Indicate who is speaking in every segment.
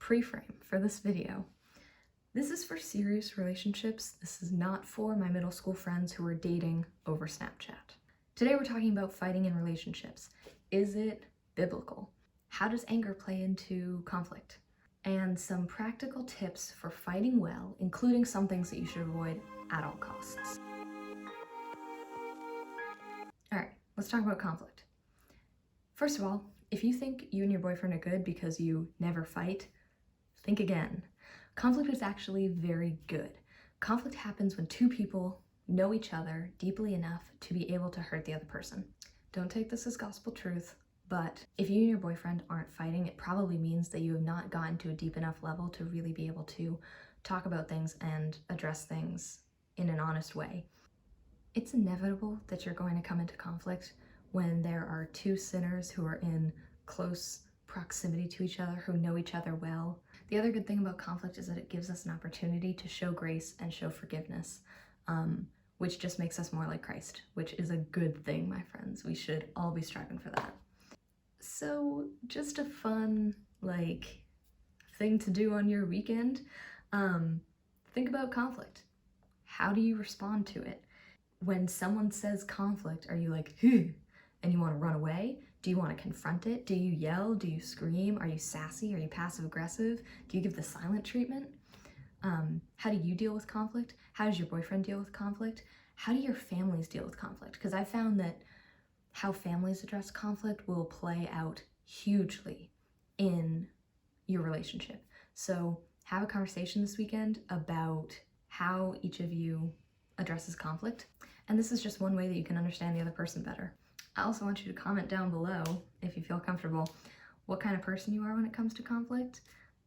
Speaker 1: Pre-frame for this video. This is for serious relationships. This is not for my middle school friends who are dating over Snapchat. Today we're talking about fighting in relationships. Is it biblical? How does anger play into conflict? And some practical tips for fighting well, including some things that you should avoid at all costs. All right, let's talk about conflict. First of all, if you think you and your boyfriend are good because you never fight, think again. Conflict is actually very good. Conflict happens when two people know each other deeply enough to be able to hurt the other person. Don't take this as gospel truth, but if you and your boyfriend aren't fighting, it probably means that you have not gotten to a deep enough level to really be able to talk about things and address things in an honest way. It's inevitable that you're going to come into conflict when there are two sinners who are in close proximity to each other, who know each other well. The other good thing about conflict is that it gives us an opportunity to show grace and show forgiveness, which just makes us more like Christ, which is a good thing, my friends. We should all be striving for that. So just a fun, thing to do on your weekend. Think about conflict. How do you respond to it? When someone says conflict, are you like, and you want to run away? Do you want to confront it? Do you yell? Do you scream? Are you sassy? Are you passive aggressive? Do you give the silent treatment? How do you deal with conflict? How does your boyfriend deal with conflict? How do your families deal with conflict? Because I found that how families address conflict will play out hugely in your relationship. So have a conversation this weekend about how each of you addresses conflict. And this is just one way that you can understand the other person better. I also want you to comment down below, if you feel comfortable, what kind of person you are when it comes to conflict.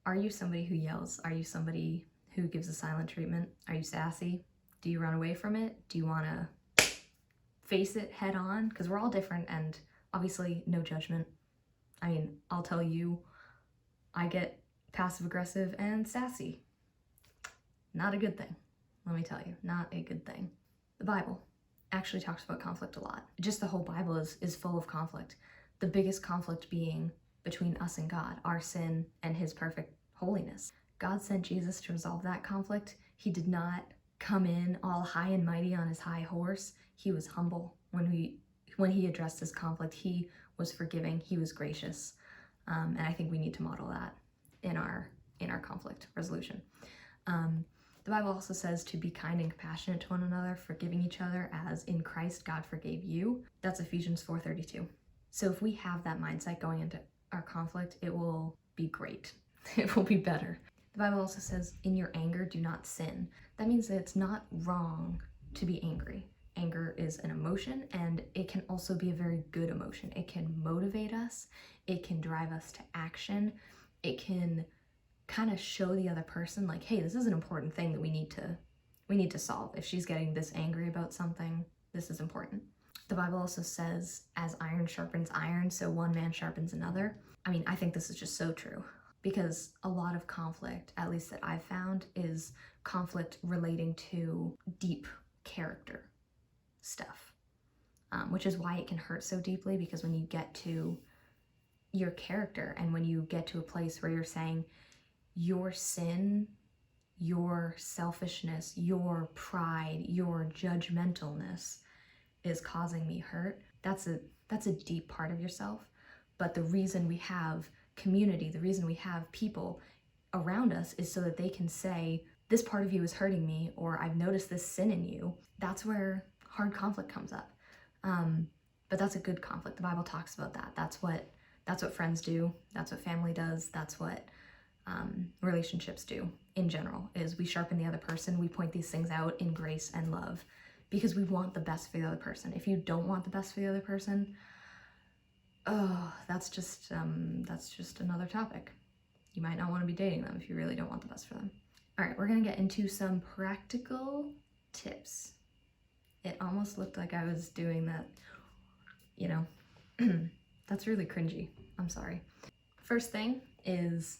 Speaker 1: Are you somebody who yells? Are you somebody who gives a silent treatment? Are you sassy? Do you run away from it? Do you want to face it head on? Because we're all different, and obviously no judgment. I mean, I'll tell you, I get passive aggressive and sassy. Not a good thing. Let me tell you, not a good thing. The Bible actually talks about conflict a lot. Just the whole Bible is full of conflict. The biggest conflict being between us and God, our sin and his perfect holiness. God sent Jesus to resolve that conflict. He did not come in all high and mighty on his high horse. He was humble when he addressed this conflict. He was forgiving, he was gracious. And I think we need to model that in our conflict resolution. The Bible also says to be kind and compassionate to one another, forgiving each other as in Christ God forgave you. That's Ephesians 4:32. So if we have that mindset going into our conflict, it will be great. It will be better. The Bible also says, in your anger, do not sin. That means that it's not wrong to be angry. Anger is an emotion, and it can also be a very good emotion. It can motivate us. It can drive us to action. It can kind of show the other person like, hey, this is an important thing that we need to solve. If she's getting this angry about something, this is important. The Bible also says, as iron sharpens iron, so one man sharpens another. I mean, I think this is just so true, because a lot of conflict, at least that I've found, is conflict relating to deep character stuff, which is why it can hurt so deeply, because when you get to your character and when you get to a place where you're saying, your sin, your selfishness, your pride, your judgmentalness is causing me hurt. That's a deep part of yourself. But the reason we have community, the reason we have people around us is so that they can say, this part of you is hurting me, or I've noticed this sin in you. That's where hard conflict comes up. But that's a good conflict. The Bible talks about that. That's what friends do. That's what family does. That's what relationships do in general, is we sharpen the other person. We point these things out in grace and love because we want the best for the other person. If you don't want the best for the other person, that's just another topic. You might not want to be dating them if you really don't want the best for them. All right, we're gonna get into some practical tips. It almost looked like I was doing that, that's really cringy. I'm sorry. First thing is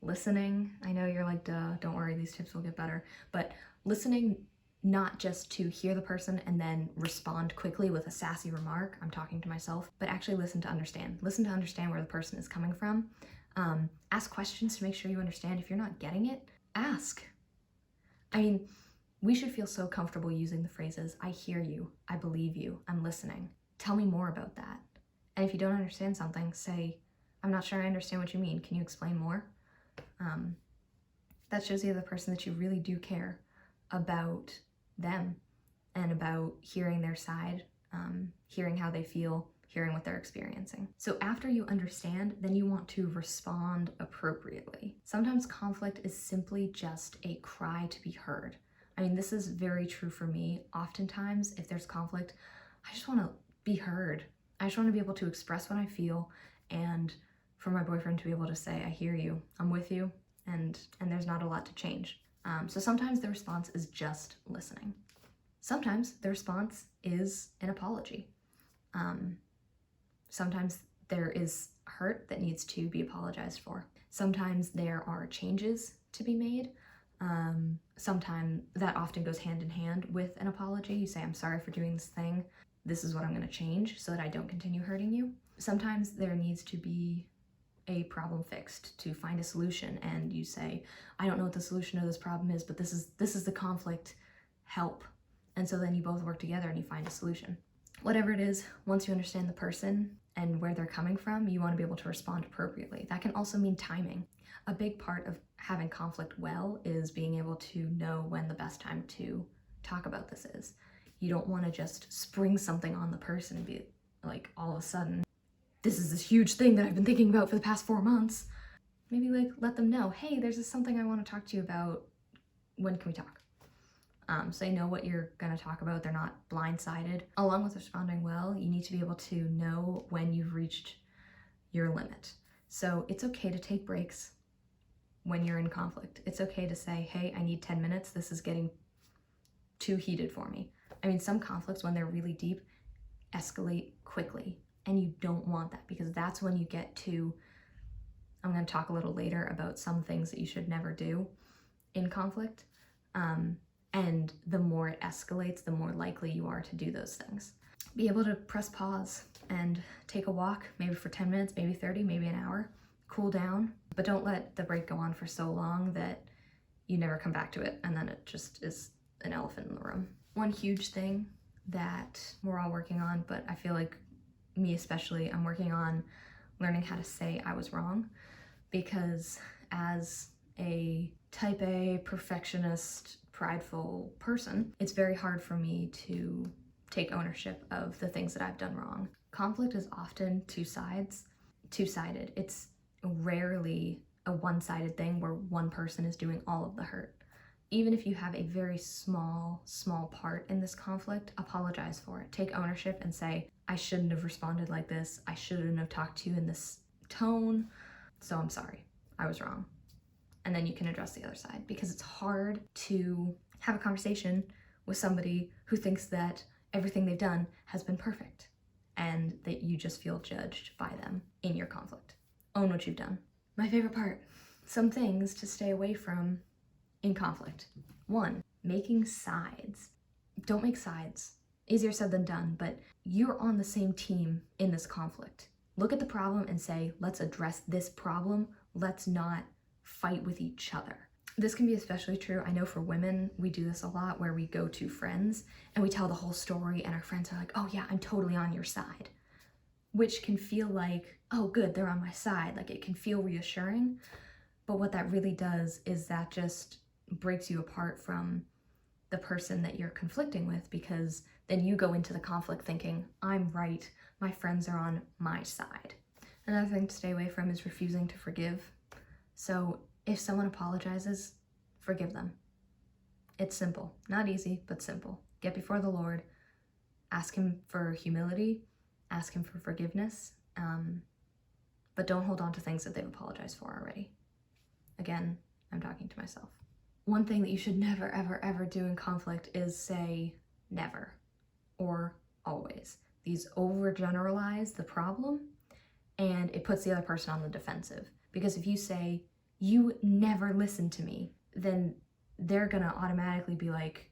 Speaker 1: listening. I know you're like, duh, don't worry, these tips will get better. But listening not just to hear the person and then respond quickly with a sassy remark, I'm talking to myself, but actually listen to understand. Listen to understand where the person is coming from. Ask questions to make sure you understand. If you're not getting it, ask. I mean, we should feel so comfortable using the phrases, I hear you, I believe you, I'm listening. Tell me more about that. And if you don't understand something, say, I'm not sure I understand what you mean. Can you explain more? That shows the other person that you really do care about them and about hearing their side, hearing how they feel, hearing what they're experiencing. So after you understand, then you want to respond appropriately. Sometimes conflict is simply just a cry to be heard. I mean, this is very true for me. Oftentimes, if there's conflict, I just want to be heard. I just want to be able to express what I feel, and for my boyfriend to be able to say, I hear you, I'm with you, and there's not a lot to change. So sometimes the response is just listening. Sometimes the response is an apology. Sometimes there is hurt that needs to be apologized for. Sometimes there are changes to be made. Sometimes that often goes hand in hand with an apology. You say, I'm sorry for doing this thing. This is what I'm going to change so that I don't continue hurting you. Sometimes there needs to be a problem fixed, to find a solution, and you say, I don't know what the solution to this problem is, but this is the conflict, help. And so then you both work together and you find a solution. Whatever it is, once you understand the person and where they're coming from, you want to be able to respond appropriately. That can also mean timing. A big part of having conflict well is being able to know when the best time to talk about this is. You don't want to just spring something on the person and be like, all of a sudden, this is this huge thing that I've been thinking about for the past 4 months. Maybe like let them know, hey, there's this something I want to talk to you about. When can we talk? So they know what you're going to talk about. They're not blindsided. Along with responding well, you need to be able to know when you've reached your limit. So it's okay to take breaks when you're in conflict. It's okay to say, hey, I need 10 minutes. This is getting too heated for me. I mean, some conflicts, when they're really deep, escalate quickly. And you don't want that, because that's when you get to, I'm going to talk a little later about some things that you should never do in conflict. And the more it escalates, the more likely you are to do those things. Be able to press pause and take a walk, maybe for 10 minutes, maybe 30, maybe an hour. Cool down, but don't let the break go on for so long that you never come back to it, and then it just is an elephant in the room. One huge thing that we're all working on, but I feel like me especially, I'm working on learning how to say I was wrong, because as a type A, perfectionist, prideful person, it's very hard for me to take ownership of the things that I've done wrong. Conflict is often two-sided. It's rarely a one-sided thing where one person is doing all of the hurt. Even if you have a very small part in this conflict, apologize for it. Take ownership and say, I shouldn't have responded like this. I shouldn't have talked to you in this tone. So I'm sorry, I was wrong. And then you can address the other side, because it's hard to have a conversation with somebody who thinks that everything they've done has been perfect and that you just feel judged by them in your conflict. Own what you've done. My favorite part, some things to stay away from in conflict. 1, making sides. Don't make sides. Easier said than done, but you're on the same team in this conflict. Look at the problem and say, let's address this problem. Let's not fight with each other. This can be especially true, I know, for women. We do this a lot, where we go to friends and we tell the whole story and our friends are like, oh yeah, I'm totally on your side. Which can feel like, oh good, they're on my side. Like, it can feel reassuring. But what that really does is that just breaks you apart from the person that you're conflicting with, because then you go into the conflict thinking, I'm right, my friends are on my side. Another thing to stay away from is refusing to forgive. So if someone apologizes, forgive them. It's simple. Not easy, but simple. Get before the Lord, ask him for humility, ask him for forgiveness, but don't hold on to things that they've apologized for already. Again, I'm talking to myself. One thing that you should never, ever, ever do in conflict is say never or always. These overgeneralize the problem, and it puts the other person on the defensive. Because if you say, you never listen to me, then they're gonna automatically be like,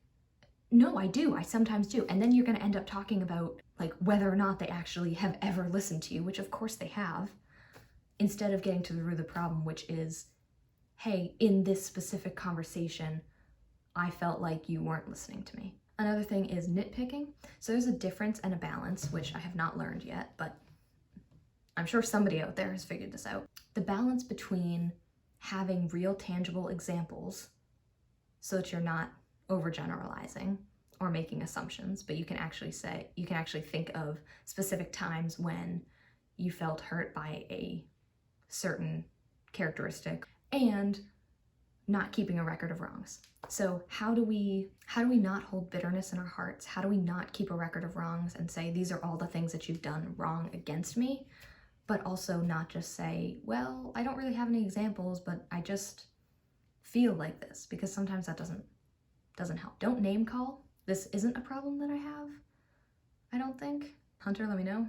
Speaker 1: No, I do. I sometimes do. And then you're going to end up talking about like whether or not they actually have ever listened to you, which of course they have, instead of getting to the root of the problem, which is, hey, in this specific conversation, I felt like you weren't listening to me. Another thing is nitpicking. So there's a difference and a balance, which I have not learned yet, but I'm sure somebody out there has figured this out. The balance between having real tangible examples so that you're not overgeneralizing or making assumptions, but you can actually think of specific times when you felt hurt by a certain characteristic, and not keeping a record of wrongs. So how do we not hold bitterness in our hearts? How do we not keep a record of wrongs and say, these are all the things that you've done wrong against me, but also not just say, well, I don't really have any examples, but I just feel like this, because sometimes that doesn't help. Don't name call. This isn't a problem that I have, I don't think. Hunter, let me know.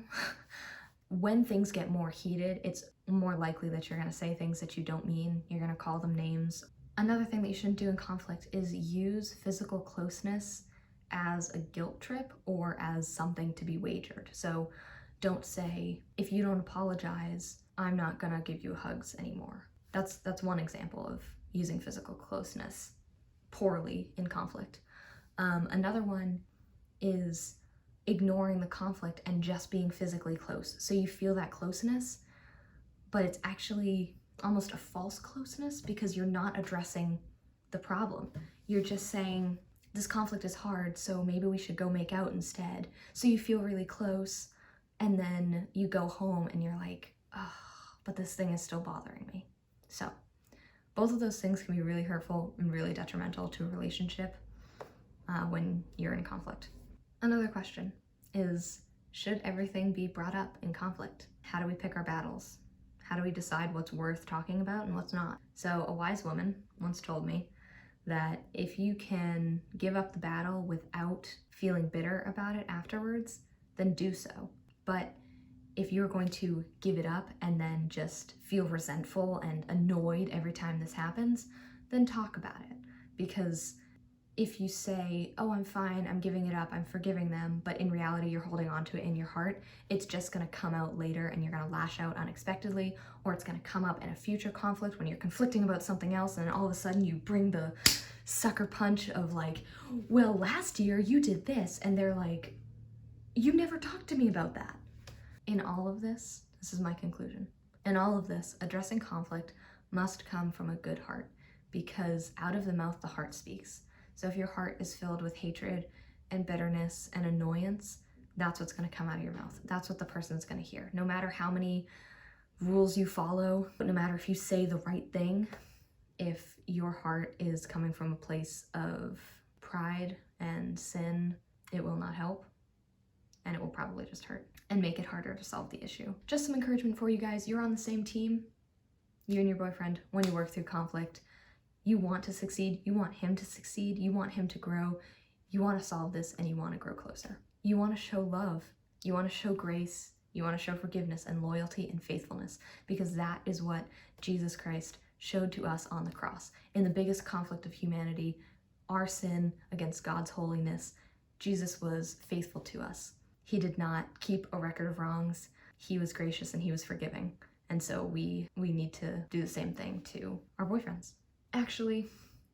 Speaker 1: When things get more heated, it's more likely that you're going to say things that you don't mean. You're going to call them names. Another thing that you shouldn't do in conflict is use physical closeness as a guilt trip or as something to be wagered. So don't say, if you don't apologize, I'm not going to give you hugs anymore. That's one example of using physical closeness poorly in conflict. Another one is ignoring the conflict and just being physically close. So you feel that closeness, but it's actually almost a false closeness because you're not addressing the problem. You're just saying, this conflict is hard, so maybe we should go make out instead. So you feel really close, and then you go home and you're like, oh, but this thing is still bothering me. So both of those things can be really hurtful and really detrimental to a relationship when you're in conflict. Another question is, should everything be brought up in conflict? How do we pick our battles? How do we decide what's worth talking about and what's not? So a wise woman once told me that if you can give up the battle without feeling bitter about it afterwards, then do so. But if you're going to give it up and then just feel resentful and annoyed every time this happens, then talk about it. Because if you say, oh, I'm fine, I'm giving it up, I'm forgiving them, but in reality you're holding on to it in your heart, it's just gonna come out later and you're gonna lash out unexpectedly, or it's gonna come up in a future conflict when you're conflicting about something else, and all of a sudden you bring the sucker punch of like, well, last year you did this, and they're like, you never talked to me about that. In all of this is my conclusion. In all of this, addressing conflict must come from a good heart, because out of the mouth the heart speaks. So if your heart is filled with hatred and bitterness and annoyance, that's what's going to come out of your mouth. That's what the person's going to hear. No matter how many rules you follow, no matter if you say the right thing, if your heart is coming from a place of pride and sin, it will not help, and it will probably just hurt and make it harder to solve the issue. Just some encouragement for you guys. You're on the same team, you and your boyfriend, when you work through conflict. You want to succeed, you want him to succeed, you want him to grow, you want to solve this, and you want to grow closer. You want to show love, you want to show grace, you want to show forgiveness and loyalty and faithfulness, because that is what Jesus Christ showed to us on the cross. In the biggest conflict of humanity, our sin against God's holiness, Jesus was faithful to us. He did not keep a record of wrongs. He was gracious and he was forgiving. And so we need to do the same thing to our boyfriends. Actually,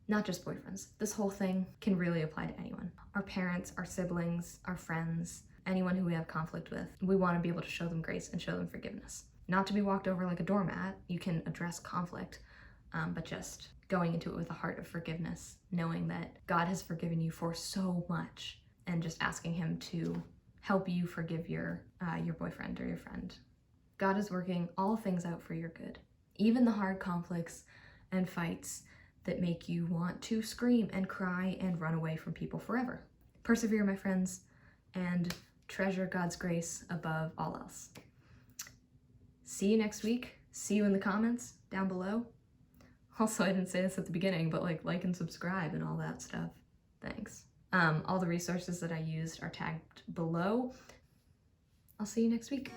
Speaker 1: not just boyfriends. This whole thing can really apply to anyone. Our parents, our siblings, our friends, anyone who we have conflict with. We want to be able to show them grace and show them forgiveness. Not to be walked over like a doormat. You can address conflict, but just going into it with a heart of forgiveness, knowing that God has forgiven you for so much, and just asking him to help you forgive your boyfriend or your friend. God is working all things out for your good, even the hard conflicts and fights that make you want to scream and cry and run away from people forever. Persevere, my friends, and treasure God's grace above all else. See you next week. See you in the comments down below. Also, I didn't say this at the beginning, but like and subscribe and all that stuff. Thanks. All the resources that I used are tagged below. I'll see you next week.